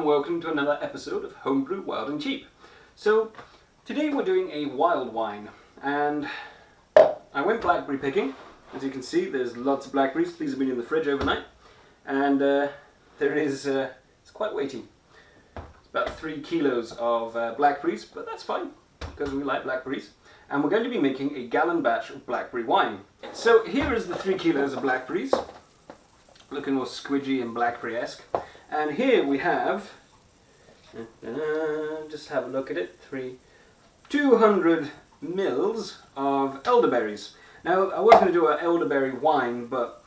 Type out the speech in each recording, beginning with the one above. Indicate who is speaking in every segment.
Speaker 1: and welcome to another episode of Homebrew Wild and Cheap. So today we're doing a wild wine, and I went blackberry picking. As you can see, there's lots of blackberries. These have been in the fridge overnight, and it's quite weighty. It's about 3 kilos of blackberries, but that's fine because we like blackberries. And we're going to be making a gallon batch of blackberry wine. So here is the 3 kilos of blackberries, looking all squidgy and blackberry-esque. And here we have, just have a look at it, 200 mils of elderberries. Now, I was going to do an elderberry wine, but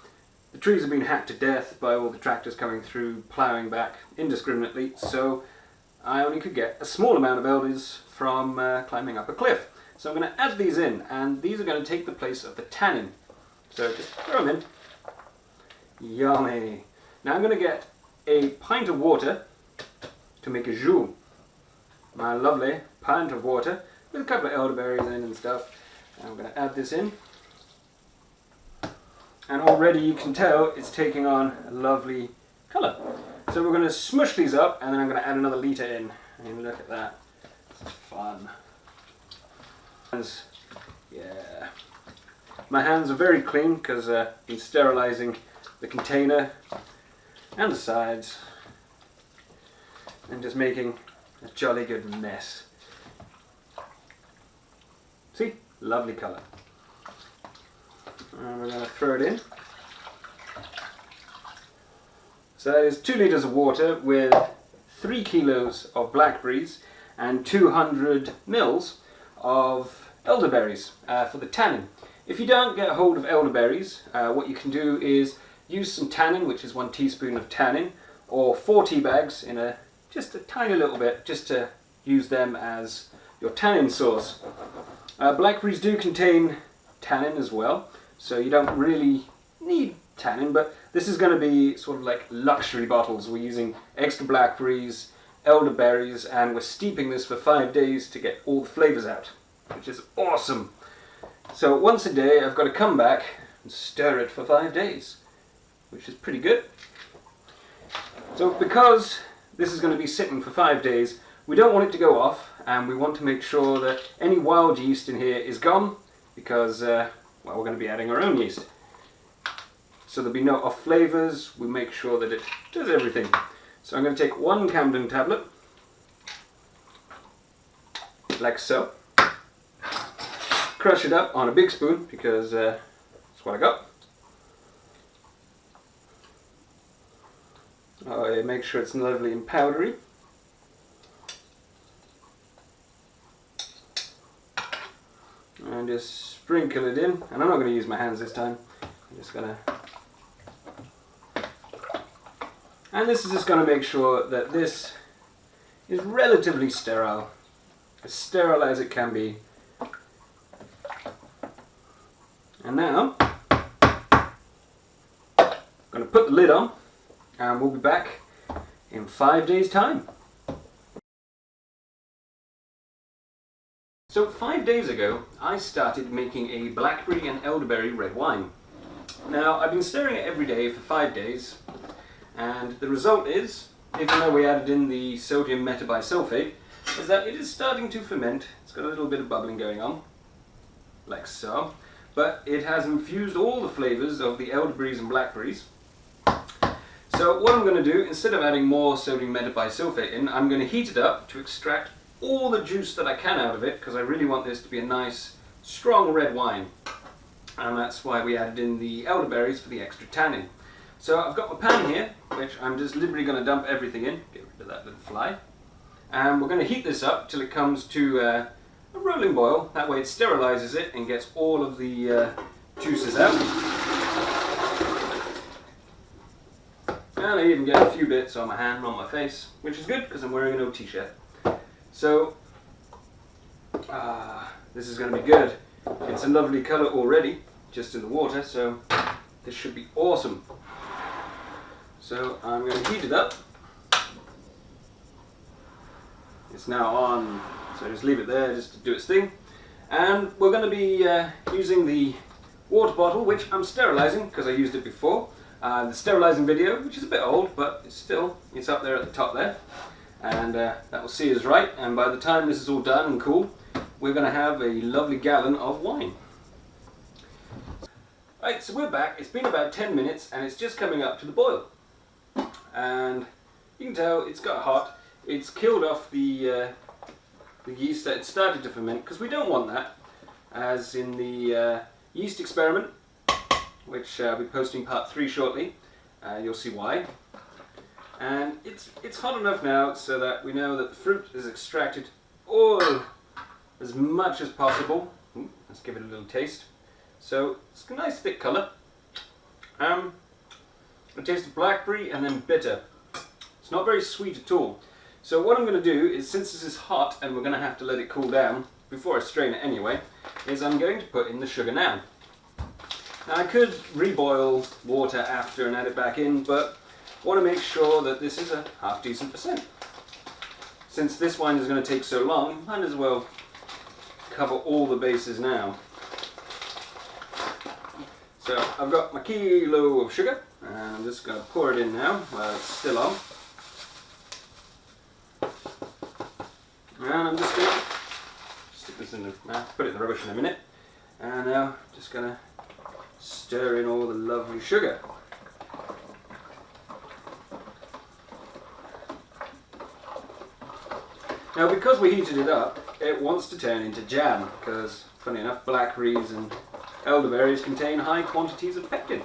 Speaker 1: the trees have been hacked to death by all the tractors coming through, ploughing back indiscriminately, so I only could get a small amount of elders from climbing up a cliff. So I'm going to add these in, and these are going to take the place of the tannin. So just throw them in. Yummy. Now I'm going to get a pint of water to make a jus. My lovely pint of water with a couple of elderberries in and stuff. And I'm going to add this in. And already you can tell it's taking on a lovely colour. So we're going to smush these up, and then I'm going to add another litre in. And look at that. It's fun. Yeah. My hands are very clean because I've been sterilising the container and the sides and just making a jolly good mess. See? Lovely colour. And we're going to throw it in. So that is 2 litres of water with 3 kilos of blackberries and 200 mils of elderberries for the tannin. If you don't get hold of elderberries, what you can do is use some tannin, which is 1 teaspoon of tannin, or 4 tea bags in just a tiny little bit, just to use them as your tannin source. Blackberries do contain tannin as well, so you don't really need tannin, but this is going to be sort of like luxury bottles. We're using extra blackberries, elderberries, and we're steeping this for 5 days to get all the flavours out, which is awesome. So once a day I've got to come back and stir it for 5 days, which is pretty good. So because this is going to be sitting for 5 days, we don't want it to go off, and we want to make sure that any wild yeast in here is gone, because well, we're going to be adding our own yeast. So there'll be no off flavours. We make sure that it does everything. So I'm going to take 1 Camden tablet, like so. Crush it up on a big spoon because that's what I got. Make sure it's lovely and powdery. And just sprinkle it in. And I'm not going to use my hands this time. I'm just going to... And this is just going to make sure that this is relatively sterile. As sterile as it can be. And now, I'm going to put the lid on, and we'll be back in 5 days' time. So 5 days ago, I started making a blackberry and elderberry red wine. Now, I've been stirring it every day for 5 days, and the result is, even though we added in the sodium metabisulfate, is that it is starting to ferment. It's got a little bit of bubbling going on, like so. But it has infused all the flavours of the elderberries and blackberries. So what I'm going to do, instead of adding more sodium metabisulfate in, I'm going to heat it up to extract all the juice that I can out of it, because I really want this to be a nice, strong red wine. And that's why we added in the elderberries for the extra tannin. So I've got my pan here, which I'm just liberally going to dump everything in. Get rid of that little fly. And we're going to heat this up till it comes to a rolling boil. That way it sterilizes it and gets all of the juices out. And I even get a few bits on my hand and on my face, which is good because I'm wearing an OT shirt. So this is going to be good. It's a lovely colour already, just in the water, so this should be awesome. So I'm going to heat it up. It's now on. So just leave it there just to do its thing. And we're going to be using the water bottle, which I'm sterilising because I used it before, The sterilising video, which is a bit old, but it's up there at the top there, and that will see us right. And by the time this is all done and cool, we're going to have a lovely gallon of wine. Right, so we're back. It's been about 10 minutes and it's just coming up to the boil. And you can tell it's got hot. It's killed off the yeast that had started to ferment, because we don't want that, as in the yeast experiment, which I'll be posting part 3 shortly. You'll see why. And it's hot enough now so that we know that the fruit is extracted all as much as possible. Ooh, let's give it a little taste. So it's a nice thick colour. A taste of blackberry and then bitter. It's not very sweet at all. So what I'm going to do is, since this is hot and we're going to have to let it cool down before I strain it anyway, is I'm going to put in the sugar now. Now I could reboil water after and add it back in, but I want to make sure that this is a half decent percent. Since this wine is going to take so long, might as well cover all the bases now. So I've got my kilo of sugar, and I'm just going to pour it in now while it's still on. And I'm just going to stick this in the, put it in the rubbish in a minute. And now just going to stir in all the lovely sugar. Now because we heated it up, it wants to turn into jam, because funny enough, blackberries and elderberries contain high quantities of pectin.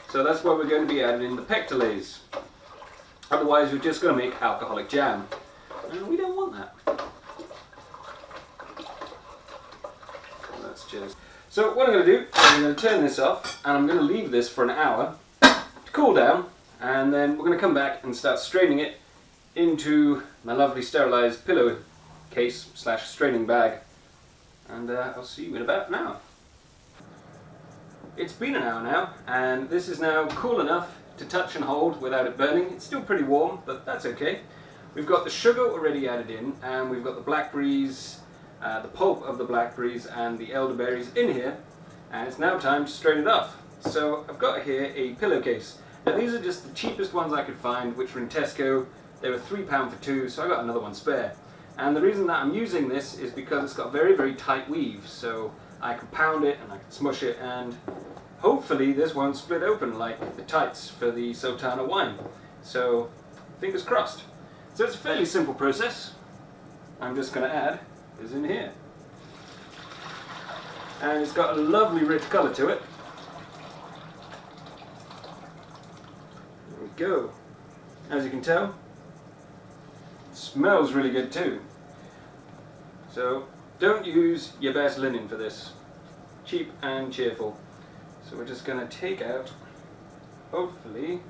Speaker 1: So that's why we're going to be adding in the pectolase. Otherwise we're just going to make alcoholic jam. And we don't want that. That's just... So what I'm going to do is I'm going to turn this off, and I'm going to leave this for an hour to cool down, and then we're going to come back and start straining it into my lovely sterilised pillowcase / straining bag. And I'll see you in about an hour. It's been an hour now, and this is now cool enough to touch and hold without it burning. It's still pretty warm, but that's okay. We've got the sugar already added in, and we've got the blackberries, the pulp of the blackberries and the elderberries in here, and it's now time to strain it off. So I've got here a pillowcase. Now these are just the cheapest ones I could find, which were in Tesco. They were £3 for 2, so I got another one spare. And the reason that I'm using this is because it's got very, very tight weave, so I can pound it and I can smush it, and hopefully this won't split open like the tights for the Sultana wine. So fingers crossed. So it's a fairly simple process. I'm just going to add this in here. And it's got a lovely rich colour to it. There we go. As you can tell, it smells really good too. So don't use your best linen for this. Cheap and cheerful. So we're just going to take out, hopefully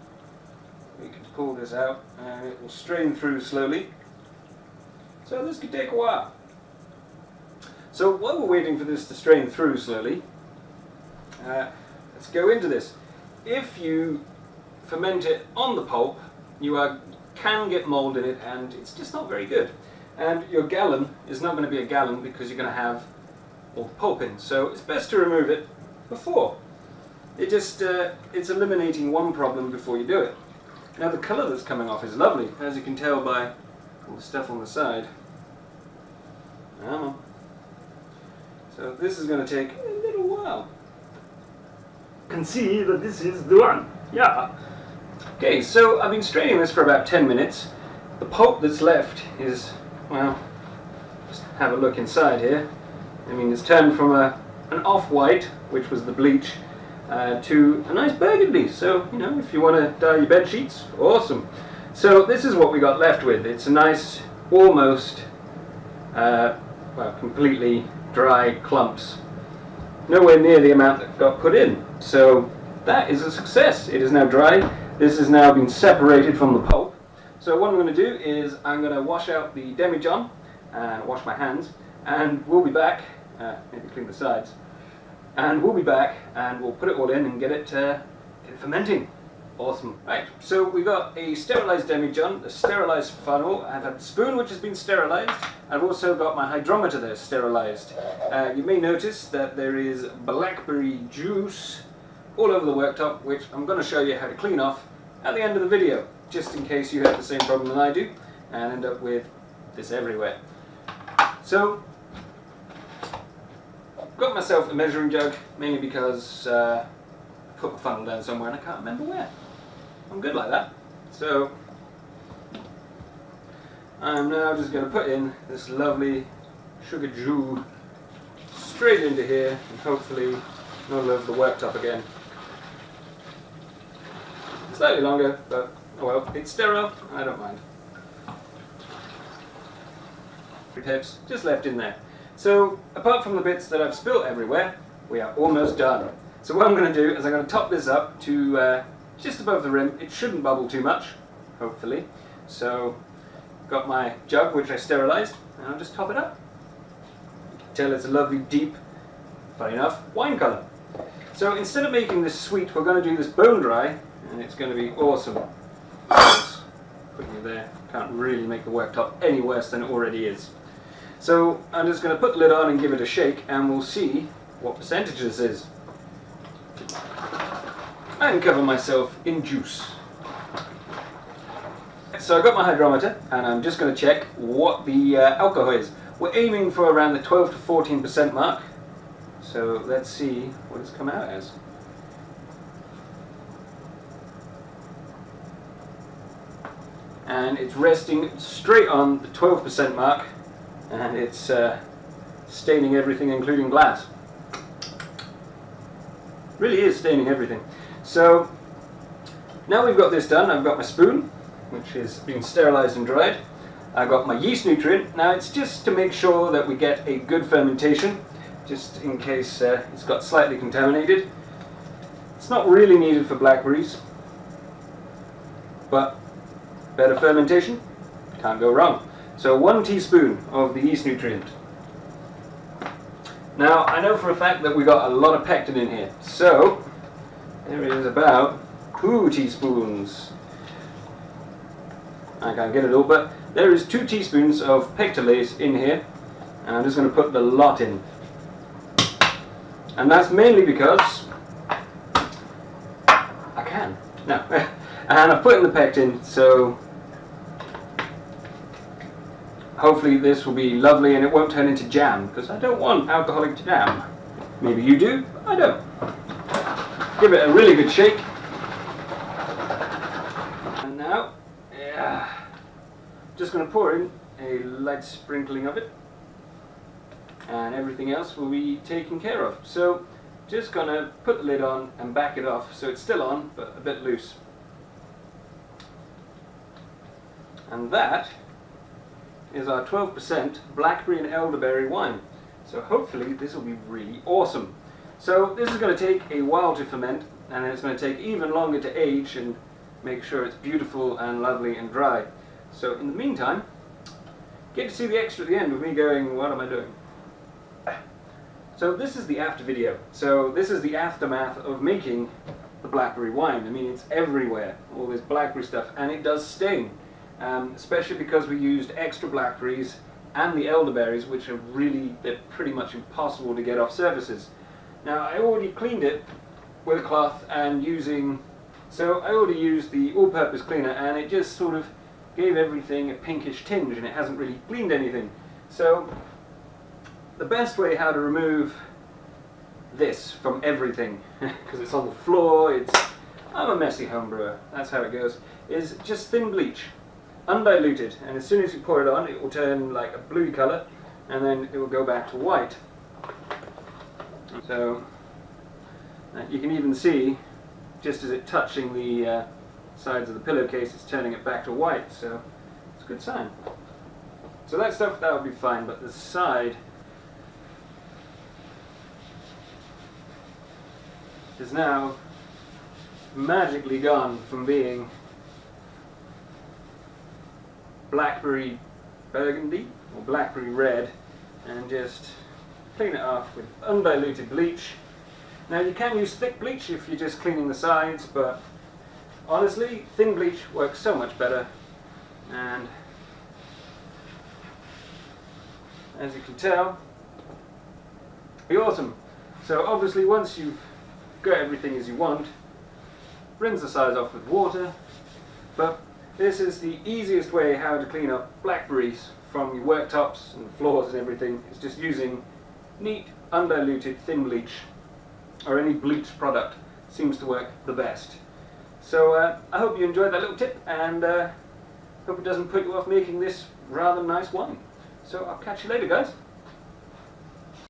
Speaker 1: we can pull this out and it will strain through slowly. So this could take a while. So while we're waiting for this to strain through slowly, let's go into this. If you ferment it on the pulp, you can get mould in it, and it's just not very good. And your gallon is not going to be a gallon because you're going to have all the pulp in. So it's best to remove it before. It's eliminating one problem before you do it. Now the colour that's coming off is lovely, as you can tell by all the stuff on the side. So this is going to take a little while. You can see that this is the one. Yeah. Okay, so I've been straining this for about 10 minutes. The pulp that's left is, well, just have a look inside here. I mean, it's turned from an off-white, which was the bleach, to a nice burgundy. So, you know, if you want to dye your bed sheets, awesome. So this is what we got left with. It's a nice, almost, well, completely dry clumps. Nowhere near the amount that got put in. So that is a success. It is now dry. This has now been separated from the pulp. So what I'm going to do is I'm going to wash out the demijohn and wash my hands, and we'll be back. Maybe clean the sides. And we'll be back and we'll put it all in and get it fermenting. Awesome. Right, so we got a sterilised demijohn, a sterilised funnel. I've had the spoon, which has been sterilised. I've also got my hydrometer there sterilised. You may notice that there is blackberry juice all over the worktop, which I'm going to show you how to clean off at the end of the video, just in case you have the same problem that I do and end up with this everywhere. So, got myself a measuring jug, mainly because I put my funnel down somewhere and I can't remember where. I'm good like that. So, I'm now just going to put in this lovely sugar jus straight into here and hopefully not all over the worktop again. Slightly longer, but oh well, it's sterile, I don't mind. Pips just left in there. So apart from the bits that I've spilt everywhere, we are almost done. So what I'm going to do is I'm going to top this up to just above the rim. It shouldn't bubble too much, hopefully. So got my jug which I sterilized and I'll just top it up. You can tell it's a lovely deep, funny enough, wine color. So instead of making this sweet, we're going to do this bone dry and it's going to be awesome. Putting it there, can't really make the worktop any worse than it already is. So I'm just going to put the lid on and give it a shake and we'll see what percentage this is. And cover myself in juice. So I've got my hydrometer and I'm just going to check what the alcohol is. We're aiming for around the 12 to 14% mark. So let's see what it's come out as. And it's resting straight on the 12% mark. And it's staining everything, including glass. Really is staining everything. So now we've got this done, I've got my spoon, which has been sterilized and dried. I've got my yeast nutrient. Now it's just to make sure that we get a good fermentation, just in case it's got slightly contaminated. It's not really needed for blackberries, but better fermentation, can't go wrong. So 1 teaspoon of the yeast nutrient. Now I know for a fact that we got a lot of pectin in here, so there is about 2 teaspoons. I can't get it all, but there is 2 teaspoons of pectolase in here, and I'm just going to put the lot in. And that's mainly because I can. No. And I've put in the pectin, so hopefully this will be lovely and it won't turn into jam, because I don't want alcoholic jam. Maybe you do, I don't. Give it a really good shake. And now, just going to pour in a light sprinkling of it. And everything else will be taken care of. So, just going to put the lid on and back it off so it's still on, but a bit loose. And that is our 12% blackberry and elderberry wine. So hopefully this will be really awesome. So this is going to take a while to ferment, and it's going to take even longer to age and make sure it's beautiful and lovely and dry. So in the meantime, get to see the extra at the end with me going, what am I doing? So this is the after video. So this is the aftermath of making the blackberry wine. I mean, it's everywhere, all this blackberry stuff, and it does stain. Especially because we used extra blackberries and the elderberries, which are they're pretty much impossible to get off surfaces. Now I already cleaned it with a cloth and so I already used the all-purpose cleaner, and it just sort of gave everything a pinkish tinge and it hasn't really cleaned anything. So the best way how to remove this from everything, because it's on the floor, I'm a messy homebrewer, that's how it goes, is just thin bleach. Undiluted, and as soon as you pour it on it will turn like a bluey colour and then it will go back to white. So you can even see just as it touching the sides of the pillowcase it's turning it back to white, so it's a good sign. So that stuff, that would be fine, but the side is now magically gone from being blackberry burgundy or blackberry red, and just clean it off with undiluted bleach. Now you can use thick bleach if you're just cleaning the sides, but honestly thin bleach works so much better, and as you can tell, be awesome. So obviously once you've gut everything as you want, rinse the sides off with water, but this is the easiest way how to clean up blackberries from your worktops and floors and everything. It's just using neat, undiluted, thin bleach, or any bleach product seems to work the best. So I hope you enjoyed that little tip, and hope it doesn't put you off making this rather nice wine. So I'll catch you later, guys.